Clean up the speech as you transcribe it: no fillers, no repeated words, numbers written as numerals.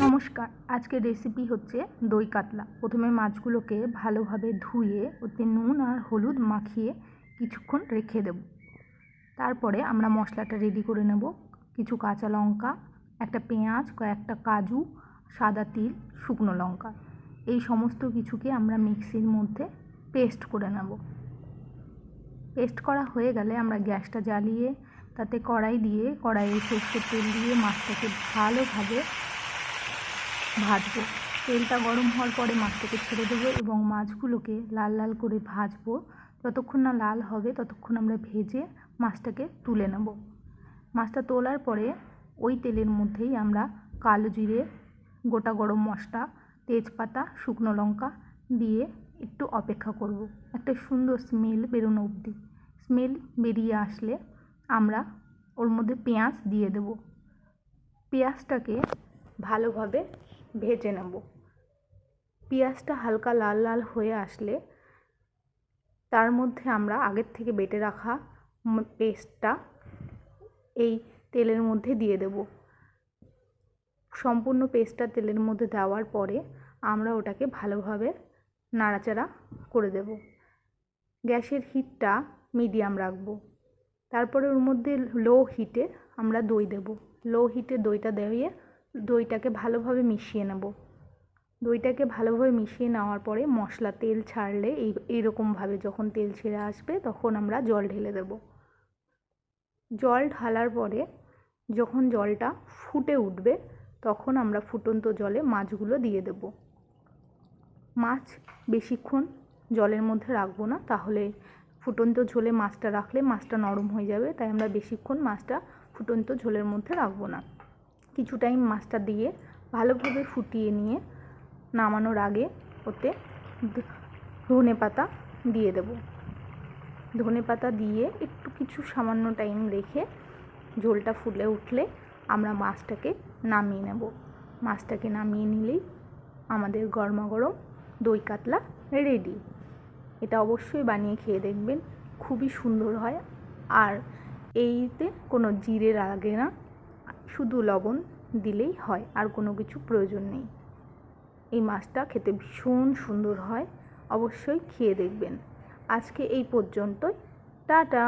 নমস্কার। আজকের রেসিপি হচ্ছে দই কাতলা। প্রথমে মাছগুলোকে ভালোভাবে ধুয়ে ওতে নুন আর হলুদ মাখিয়ে কিছুক্ষণ রেখে দেব। তারপরে আমরা মশলাটা রেডি করে নেব। কিছু কাঁচা লঙ্কা, একটা পেঁয়াজ, কয়েকটা কাজু, সাদা তিল, শুকনো লঙ্কা, এই সমস্ত কিছুকে আমরা মিক্সির মধ্যে পেস্ট করে নেব। পেস্ট করা হয়ে গেলে আমরা গ্যাসটা জ্বালিয়ে তাতে কড়াই দিয়ে কড়াইয়ে সরষের তেল দিয়ে মাছটাকে ভালোভাবে ভাজবো। তেলটা গরম হওয়ার পরে মাছটাকে ছেড়ে দেবো এবং মাছগুলোকে লাল লাল করে ভাজবো। যতক্ষণ না লাল হবে ততক্ষণ আমরা ভেজে মাছটাকে তুলে নেব। মাছটা তোলার পরে ওই তেলের মধ্যেই আমরা কালো জিরে, গোটা গরম মশলা, তেজপাতা, শুকনো লঙ্কা দিয়ে একটু অপেক্ষা করব একটা সুন্দর স্মেল বেরোনো অবধি। স্মেল বেরিয়ে আসলে আমরা ওর মধ্যে পেঁয়াজ দিয়ে দেব। পেঁয়াজটাকে ভালোভাবে ভেজে নেব। পেঁয়াজটা হালকা লাল লাল হয়ে আসলে তার মধ্যে আমরা আগের থেকে বেটে রাখা পেস্টটা এই তেলের মধ্যে দিয়ে দেব। সম্পূর্ণ পেস্টটা তেলের মধ্যে দেওয়ার পরে আমরা ওটাকে ভালোভাবে নাড়াচাড়া করে দেব। গ্যাসের হিটটা মিডিয়াম রাখবো। তারপরে ওর মধ্যে লো হিটে আমরা দই দেব। লো হিটে দইটা দিয়ে দইটাকে ভালোভাবে মিশিয়ে নেব। দইটাকে ভালোভাবে মিশিয়ে নেওয়ার পরে মশলা তেল ছাড়লে এইরকমভাবে যখন তেল ছেড়ে আসবে তখন আমরা জল ঢেলে দেব। জল ঢালার পরে যখন জলটা ফুটে উঠবে তখন আমরা ফুটন্ত জলে মাছগুলো দিয়ে দেব। মাছ বেশিক্ষণ জলের মধ্যে রাখবো না, তাহলে ফুটন্ত ঝোলে মাছটা রাখলে মাছটা নরম হয়ে যাবে, তাই আমরা বেশিক্ষণ মাছটা ফুটন্ত ঝোলের মধ্যে রাখবো না। কিছু টাইম মাছটা দিয়ে ভালোভাবে ফুটিয়ে নিয়ে নামানোর আগে ওতে ধনেপাতা দিয়ে দেব। ধনেপাতা দিয়ে একটু কিছু সামান্য টাইম রেখে ঝোলটা ফুলে উঠলে আমরা মাছটাকে নামিয়ে নেব। মাছটাকে নামিয়ে নিলেই আমাদের গরমাগরম দই কাতলা রেডি। এটা অবশ্যই বানিয়ে খেয়ে দেখবেন, খুবই সুন্দর হয়। আর এইতে কোনো জিরে লাগে না, শুধু লবণ দিলেই হয়, আর কোনো কিছু প্রয়োজন নেই। এই মাছটা খেতে ভীষণ সুন্দর হয়, অবশ্যই খেয়ে দেখবেন। আজকে এই পর্যন্তই। টাটা।